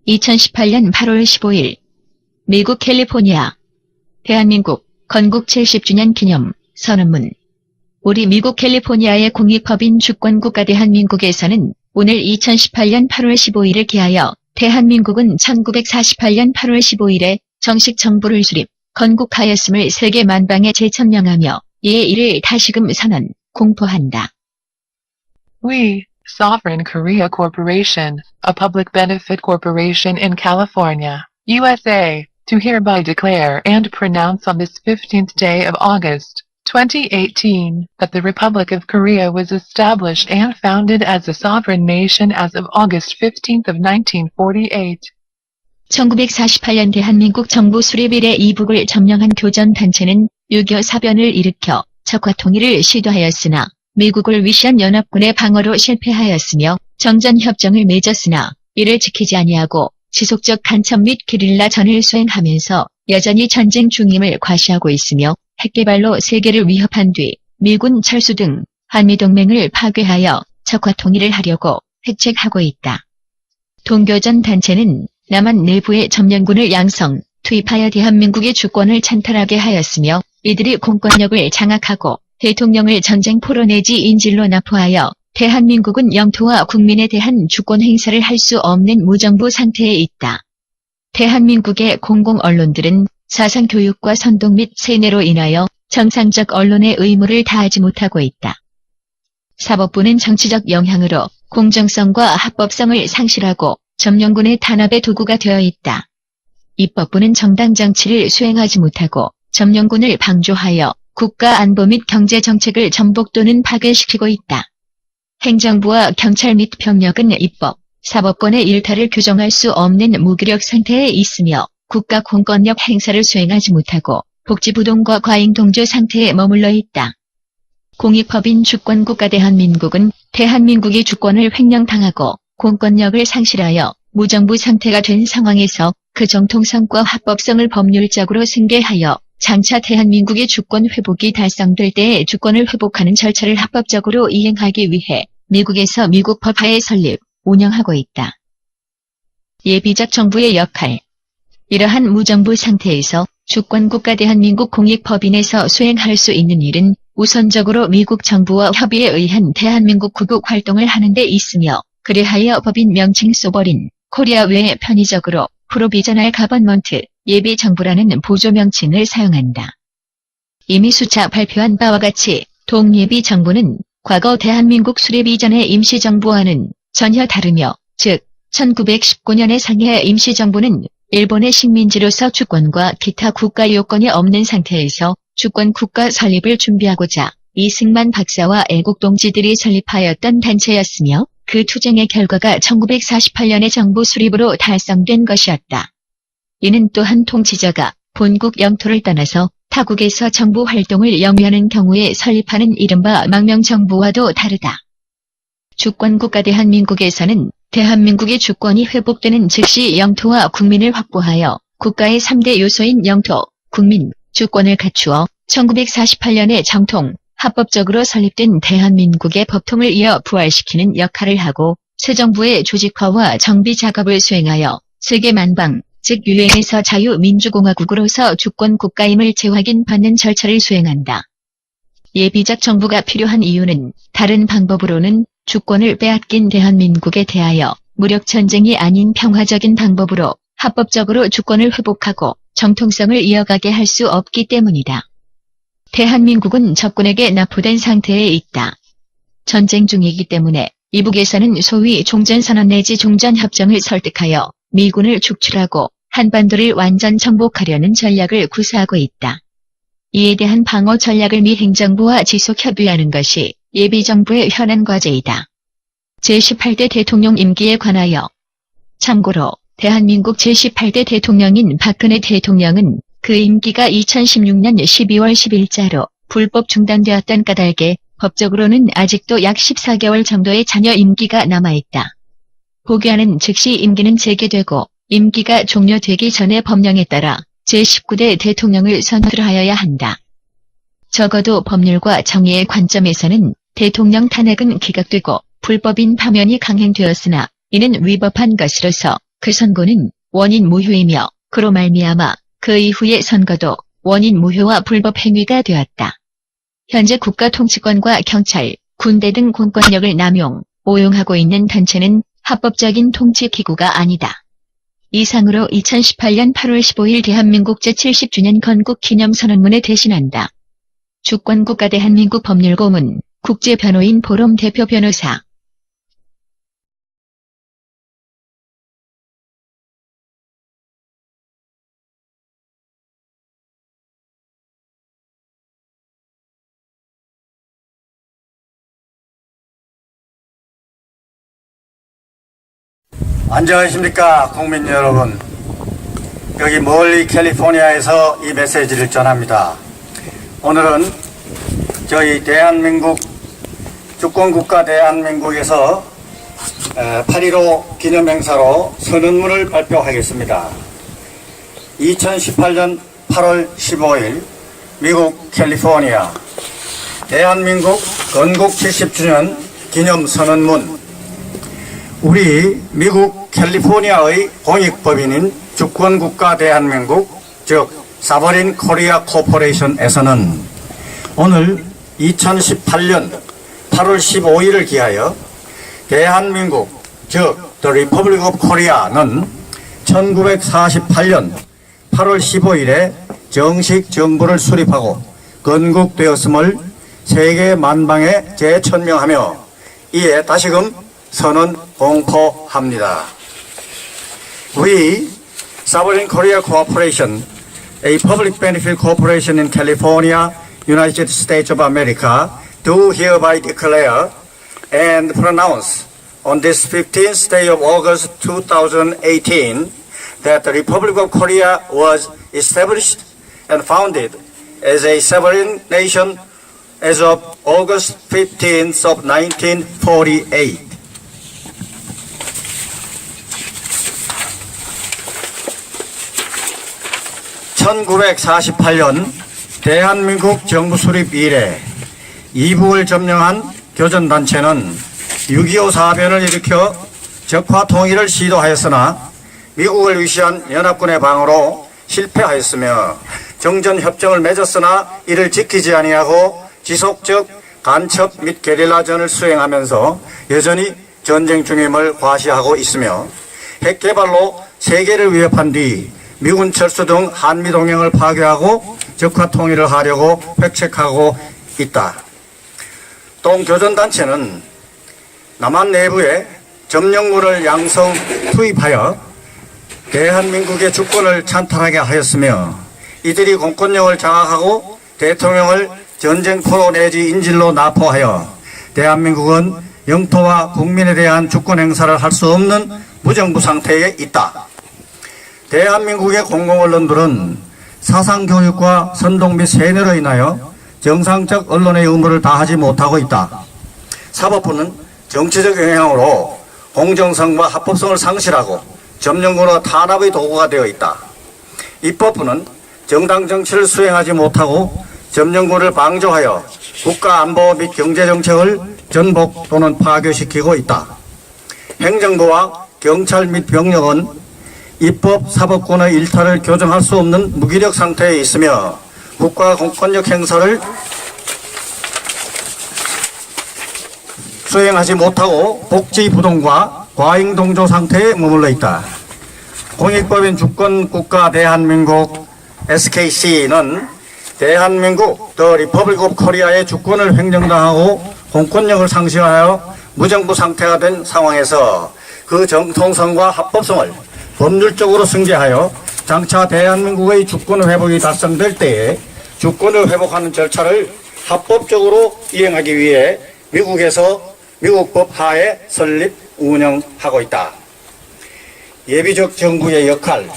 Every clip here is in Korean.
2018년 8월 15일 미국 캘리포니아 대한민국 건국 70주년 기념 선언문. 우리 미국 캘리포니아의 공익법인 주권국가 대한민국에서는 오늘 2018년 8월 15일을 기하여 대한민국은 1948년 8월 15일에 정식 정부를 수립, 건국하였음을 세계 만방에 재천명하며 이에 이를 다시금 선언, 공포한다. We, Sovereign Korea Corporation, a public benefit corporation in California, USA, do hereby declare and pronounce on this 15th day of August, 2018, that the Republic of Korea was established and founded as a sovereign nation as of August 15th of 1948. 1948년 대한민국 정부 수립 이래 이북을 점령한 교전단체는 6.25 사변을 일으켜 적화 통일을 시도하였으나 미국을 위시한 연합군의 방어로 실패하였으며 정전협정을 맺었으나 이를 지키지 아니하고 지속적 간첩 및 게릴라 전을 수행하면서 여전히 전쟁 중임을 과시하고 있으며 핵개발로 세계를 위협한 뒤 미군 철수 등 한미동맹을 파괴하여 적화 통일을 하려고 획책하고 있다. 동교전 단체는 남한 내부의 점령군을 양성, 투입하여 대한민국의 주권을 찬탈하게 하였으며 이들이 공권력을 장악하고 대통령을 전쟁포로 내지 인질로 납포하여 대한민국은 영토와 국민에 대한 주권 행사를 할 수 없는 무정부 상태에 있다. 대한민국의 공공언론들은 사상교육과 선동 및 세뇌로 인하여 정상적 언론의 의무를 다하지 못하고 있다. 사법부는 정치적 영향으로 공정성과 합법성을 상실하고 점령군의 탄압의 도구가 되어 있다. 입법부는 정당 정치를 수행하지 못하고 점령군을 방조하여 국가 안보 및 경제 정책을 전복 또는 파괴시키고 있다. 행정부와 경찰 및 병력은 입법, 사법권의 일탈을 규정할 수 없는 무기력 상태에 있으며 국가 공권력 행사를 수행하지 못하고 복지부동과 과잉동조 상태에 머물러 있다. 공익법인 주권국가 대한민국은 대한민국이 주권을 횡령당하고 공권력을 상실하여 무정부 상태가 된 상황에서 그 정통성과 합법성을 법률적으로 승계하여 장차 대한민국의 주권 회복이 달성될 때에 주권을 회복하는 절차를 합법적으로 이행하기 위해 미국에서 미국 법하에 설립, 운영하고 있다. 예비적 정부의 역할. 이러한 무정부 상태에서 주권국가 대한민국 공익법인에서 수행할 수 있는 일은 우선적으로 미국 정부와 협의에 의한 대한민국 구국 활동을 하는 데 있으며 그리하여 법인 명칭 소버린, 코리아 외에 편의적으로 프로비저널 가버먼트, 예비정부라는 보조 명칭을 사용한다. 이미 수차 발표한 바와 같이 동예비정부는 과거 대한민국 수립 이전의 임시정부와는 전혀 다르며 즉 1919년의 상해 임시정부는 일본의 식민지로서 주권과 기타 국가 요건이 없는 상태에서 주권국가 설립을 준비하고자 이승만 박사와 애국동지들이 설립하였던 단체였으며 그 투쟁의 결과가 1948년의 정부 수립으로 달성된 것이었다. 이는 또한 통치자가 본국 영토를 떠나서 타국에서 정부 활동을 영위하는 경우에 설립하는 이른바 망명정부와도 다르다. 주권국가 대한민국에서는 대한민국의 주권이 회복되는 즉시 영토와 국민을 확보하여 국가의 3대 요소인 영토, 국민, 주권을 갖추어 1948년에 정통, 합법적으로 설립된 대한민국의 법통을 이어 부활시키는 역할을 하고 새 정부의 조직화와 정비 작업을 수행하여 세계 만방, 즉 유엔에서 자유민주공화국으로서 주권 국가임을 재확인받는 절차를 수행한다. 예비적 정부가 필요한 이유는 다른 방법으로는 주권을 빼앗긴 대한민국에 대하여 무력전쟁이 아닌 평화적인 방법으로 합법적으로 주권을 회복하고 정통성을 이어가게 할 수 없기 때문이다. 대한민국은 적군에게 납포된 상태에 있다. 전쟁 중이기 때문에 이북에서는 소위 종전선언 내지 종전협정을 설득하여 미군을 축출하고 한반도를 완전 정복하려는 전략을 구사하고 있다. 이에 대한 방어 전략을 미 행정부와 지속 협의하는 것이 예비정부의 현안 과제이다. 제18대 대통령 임기에 관하여 참고로 대한민국 제18대 대통령인 박근혜 대통령은 그 임기가 2016년 12월 10일자로 불법 중단되었던 까닭에 법적으로는 아직도 약 14개월 정도의 잔여 임기가 남아있다. 복귀하는 즉시 임기는 재개되고 임기가 종료되기 전에 법령에 따라 제19대 대통령을 선출하여야 한다. 적어도 법률과 정의의 관점에서는 대통령 탄핵은 기각되고 불법인 파면이 강행되었으나 이는 위법한 것이로서 그 선고는 원인 무효이며 그로 말미암아 그 이후의 선거도 원인 무효와 불법 행위가 되었다. 현재 국가통치권과 경찰, 군대 등 공권력을 남용, 오용하고 있는 단체는 합법적인 통치기구가 아니다. 이상으로 2018년 8월 15일 대한민국 제70주년 건국기념선언문에 대신한다. 주권국가 대한민국 법률고문, 국제변호인 포럼 대표 변호사. 안녕하십니까 국민 여러분. 여기 멀리 캘리포니아에서 이 메시지를 전합니다. 오늘은 저희 대한민국 주권국가 대한민국에서 8.15 기념행사로 선언문을 발표하겠습니다. 2018년 8월 15일 미국 캘리포니아 대한민국 건국 70주년 기념선언문. 우리 미국 캘리포니아의 공익법인인 주권국가 대한민국, 즉 사버린 코리아 코퍼레이션에서는 오늘 2018년 8월 15일을 기하여 대한민국, 즉 The Republic of Korea는 1948년 8월 15일에 정식 정부를 수립하고 건국되었음을 세계 만방에 재천명하며 이에 다시금 선언 공포합니다. We, Sabarin Korea Corporation, a public benefit corporation in California, United States of America, do hereby declare and pronounce on this 15th day of August 2018 that the Republic of Korea was established and founded as a sovereign nation as of August 15th of 1948. (1948년) 대한민국 정부 수립 이래 이북을 점령한 교전단체는 6.25 사변을 일으켜 적화 통일을 시도하였으나 미국을 위시한 연합군의 방어로 실패하였으며 정전협정을 맺었으나 이를 지키지 아니하고 지속적 간첩 및 게릴라전을 수행하면서 여전히 전쟁 중임을 과시하고 있으며 핵개발로 세계를 위협한 뒤 미군 철수 등 한미동맹을 파괴하고 적화 통일을 하려고 획책하고 있다. 동교전단체는 남한 내부에 점령군을 양성 투입하여 대한민국의 주권을 찬탈하게 하였으며 이들이 공권력을 장악하고 대통령을 전쟁포로 내지 인질로 납포하여 대한민국은 영토와 국민에 대한 주권 행사를 할 수 없는 무정부 상태에 있다. 대한민국의 공공언론들은 사상교육과 선동 및 세뇌로 인하여 정상적 언론의 의무를 다하지 못하고 있다. 사법부는 정치적 영향으로 공정성과 합법성을 상실하고 점령군과 탄압의 도구가 되어 있다. 입법부는 정당 정치를 수행하지 못하고 점령군을 방조하여 국가안보 및 경제정책을 전복 또는 파괴시키고 있다. 행정부와 경찰 및 병력은 입법, 사법권의 일탈을 교정할 수 없는 무기력 상태에 있으며 국가 공권력 행사를 수행하지 못하고 복지부동과 과잉동조 상태에 머물러 있다. 공익법인 주권국가 대한민국 SKC는 대한민국 The Republic of Korea의 주권을 횡령당하고 공권력을 상실하여 무정부 상태가 된 상황에서 그 정통성과 합법성을 법률적으로 승계하여 장차 대한민국의 주권 회복이 달성될 때에 주권을 회복하는 절차를 합법적으로 이행하기 위해 미국에서 미국법 하에 설립, 운영하고 있다. 예비적 정부의 역할,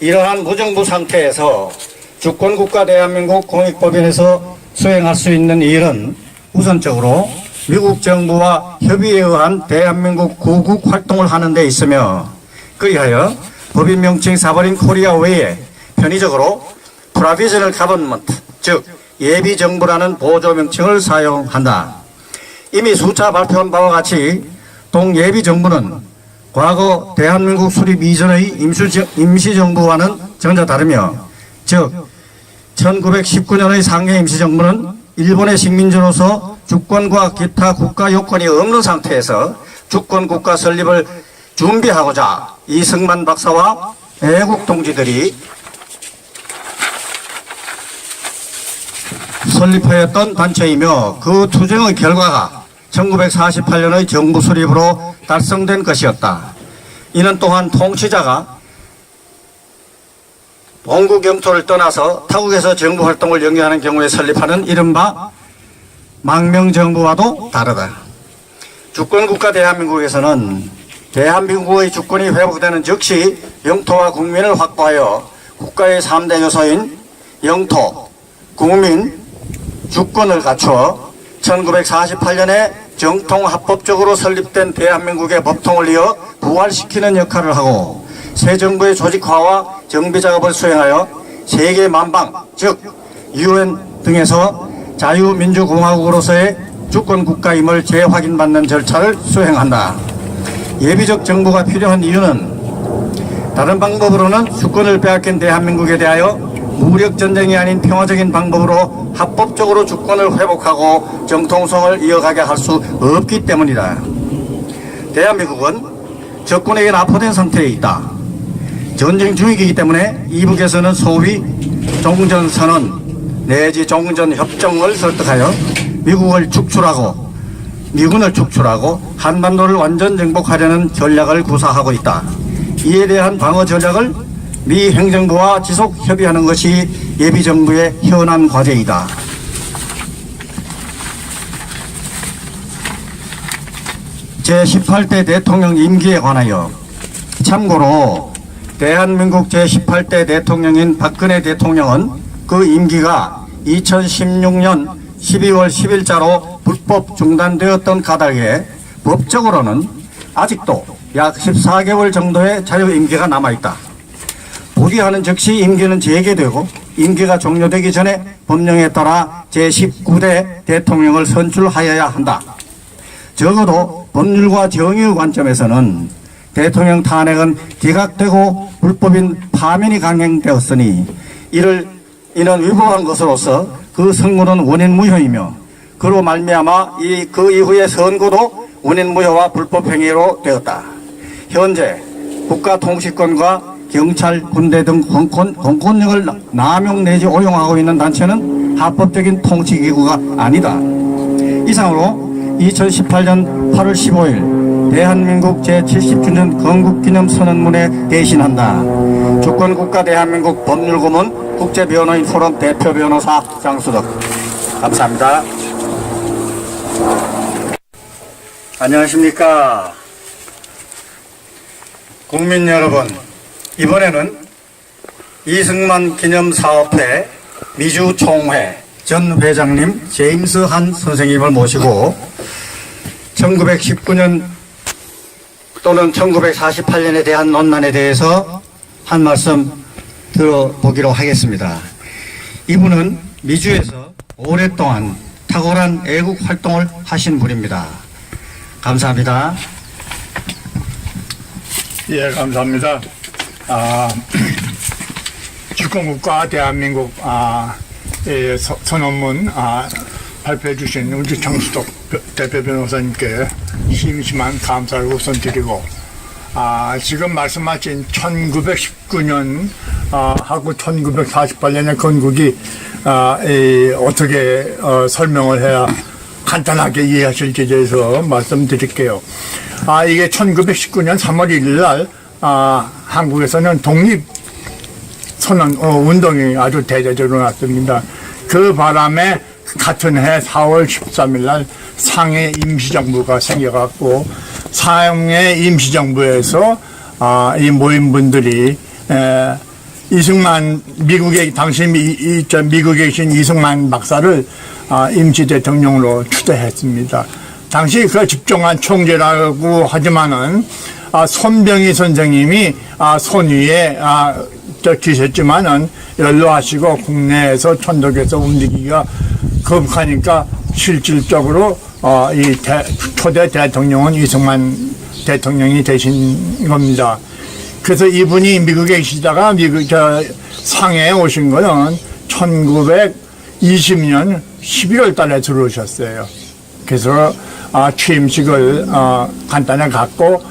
이러한 무정부 상태에서 주권국가 대한민국 공익법인에서 수행할 수 있는 일은 우선적으로 미국 정부와 협의에 의한 대한민국 구국 활동을 하는 데 있으며 그리하여 법인 명칭 사버린 코리아 외에 편의적으로 프로비저널 가버먼트, 즉 예비정부라는 보조 명칭을 사용한다. 이미 수차 발표한 바와 같이 동예비정부는 과거 대한민국 수립 이전의 임시정부와는 전혀 다르며, 즉 1919년의 상해 임시정부는 일본의 식민지로서 주권과 기타 국가 요건이 없는 상태에서 주권국가 설립을 준비하고자 이승만 박사와 애국 동지들이 설립하였던 단체이며, 그 투쟁의 결과가 1948년의 정부 수립으로 달성된 것이었다. 이는 또한 통치자가 본국 영토를 떠나서 타국에서 정부 활동을 영위하는 경우에 설립하는 이른바 망명정부와도 다르다. 주권국가 대한민국에서는 대한민국의 주권이 회복되는 즉시 영토와 국민을 확보하여 국가의 3대 요소인 영토, 국민, 주권을 갖추어 1948년에 정통합법적으로 설립된 대한민국의 법통을 이어 부활시키는 역할을 하고, 새 정부의 조직화와 정비 작업을 수행하여 세계 만방, 즉 UN 등에서 자유민주공화국으로서의 주권국가임을 재확인받는 절차를 수행한다. 예비적 정부가 필요한 이유는 다른 방법으로는 주권을 빼앗긴 대한민국에 대하여 무력전쟁이 아닌 평화적인 방법으로 합법적으로 주권을 회복하고 정통성을 이어가게 할 수 없기 때문이다. 대한민국은 적군에게 납포된 상태에 있다. 전쟁 중이기 때문에 이북에서는 소위 종전선언 내지 종전협정을 설득하여 미군을 축출하고 한반도를 완전 정복하려는 전략을 구사하고 있다. 이에 대한 방어 전략을 미 행정부와 지속 협의하는 것이 예비정부의 현안 과제이다. 제18대 대통령 임기에 관하여, 참고로 대한민국 제18대 대통령인 박근혜 대통령은 그 임기가 2016년 12월 10일자로 불법 중단되었던 까닭에 법적으로는 아직도 약 14개월 정도의 자유임기가 남아있다. 복위하는 즉시 임기는 재개되고, 임기가 종료되기 전에 법령에 따라 제19대 대통령을 선출하여야 한다. 적어도 법률과 정의의 관점에서는 대통령 탄핵은 기각되고 불법인 파면이 강행되었으니 이는 위법한 것으로서 그 선고는 원인무효이며, 그로 말미암아 그 이후의 선고도 원인무효와 불법행위로 되었다. 현재 국가 통치권과 경찰, 군대 등 공권력을 남용 내지 오용하고 있는 단체는 합법적인 통치기구가 아니다. 이상으로 2018년 8월 15일 대한민국 제70주년 건국기념선언문에 대신한다. 주권국가 대한민국 법률고문 국제변호인 포럼 대표 변호사 장수덕. 감사합니다. 안녕하십니까. 국민 여러분, 이번에는 이승만 기념사업회 미주총회 전 회장님 제임스 한 선생님을 모시고 1919년 또는 1948년에 대한 논란에 대해서 한 말씀 들어보기로 하겠습니다. 이분은 미주에서 오랫동안 탁월한 애국 활동을 하신 분입니다. 감사합니다. 예, 감사합니다. 주권국가 대한민국 선언문 발표해 주신 우리 장수덕 대표 변호사님께 심심한 감사를 우선 드리고, 지금 말씀하신 1919년 하고 1948년의 건국이 어떻게 설명을 해야 간단하게 이해하실지에 대해서 말씀드릴게요. 이게 1919년 3월 1일 날 한국에서는 독립선언 운동이 아주 대대적으로 났습니다. 그 바람에 같은 해 4월 13일 날 상해 임시정부가 생겨갖고, 상해 임시정부에서 이 모인 분들이 이승만 당시 미국에 계신 이승만 박사를 임시 대통령으로 추대했습니다. 당시 그 집정한 총재라고 하지만은 손병희 선생님이 손위에 계셨지만은 연로하시고 국내에서 천독에서 움직이기가 거북하니까 실질적으로 이 초대 대통령은 이승만 대통령이 되신 겁니다. 그래서 이분이 미국에 계시다가 상해에 오신 거는 1920년 11월 달에 들어오셨어요. 그래서 취임식을 간단히 갖고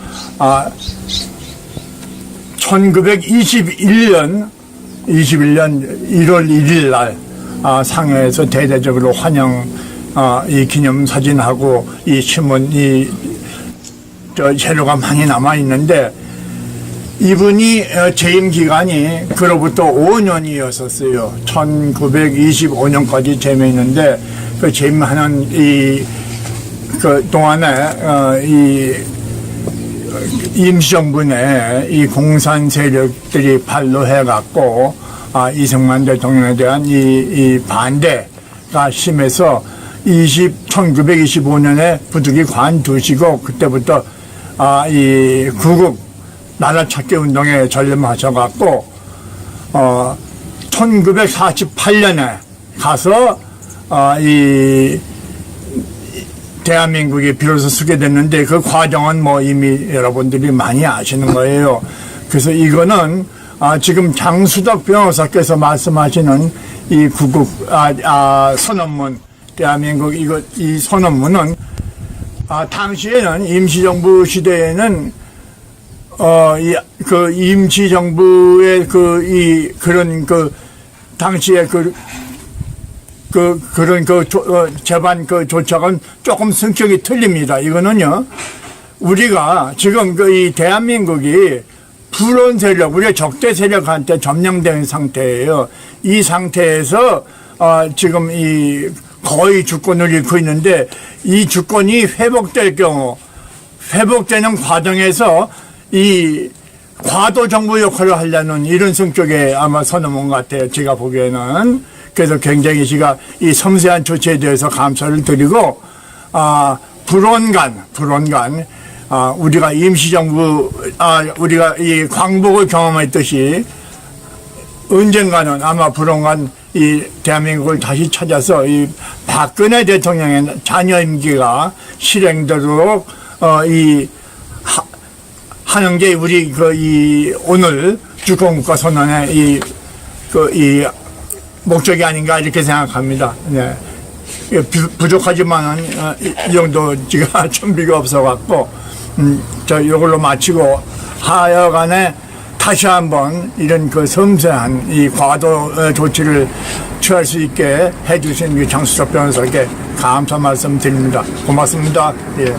1921년 1월 1일 날 상해에서 대대적으로 환영 이 기념사진하고 이 신문 자료가 많이 남아 있는데, 이분이 재임 기간이 그로부터 5년이었었어요. 1925년까지 재임했는데, 그 재임하는 그 동안에 임시정부 내 이 공산 세력들이 반로해갖고 이승만 대통령에 대한 이 반대가 심해서 1925년에 부득이 관두시고, 그때부터 이 구국 나라 찾기 운동에 전념하셔갖고 1948년에 가서 이 대한민국이 비로소 쓰게 됐는데, 그 과정은 뭐 이미 여러분들이 많이 아시는 거예요. 그래서 이거는 지금 장수덕 변호사께서 말씀하시는 이 구국 선언문, 대한민국 이 선언문은 당시에는 임시정부 시대에는 그 임시정부의 그런 당시에 그런 재반 조착은 조금 성격이 틀립니다. 이거는요, 우리가 지금 이 대한민국이 불온 세력, 우리가 적대 세력한테 점령된 상태예요. 이 상태에서 지금 거의 주권을 잃고 있는데, 이 주권이 회복될 경우, 회복되는 과정에서 이 과도 정부 역할을 하려는 이런 성격의 아마 선언문 같아요. 제가 보기에는. 그래서 굉장히 제가 이 섬세한 조치에 대해서 감사를 드리고, 불온간, 우리가 임시정부, 우리가 이 광복을 경험했듯이 언젠가는 아마 불온간 이 대한민국을 다시 찾아서 이 박근혜 대통령의 잔여 임기가 실행되도록 하는 게 우리 오늘 주권국가 선언의 이 목적이 아닌가 이렇게 생각합니다. 네. 부족하지만은 이 정도 제가 준비가 없어갖고 이걸로 마치고, 하여간에 다시 한번 이런 섬세한 이 과도 조치를 취할 수 있게 해주신 장수석 변호사께 감사 말씀드립니다. 고맙습니다. 예.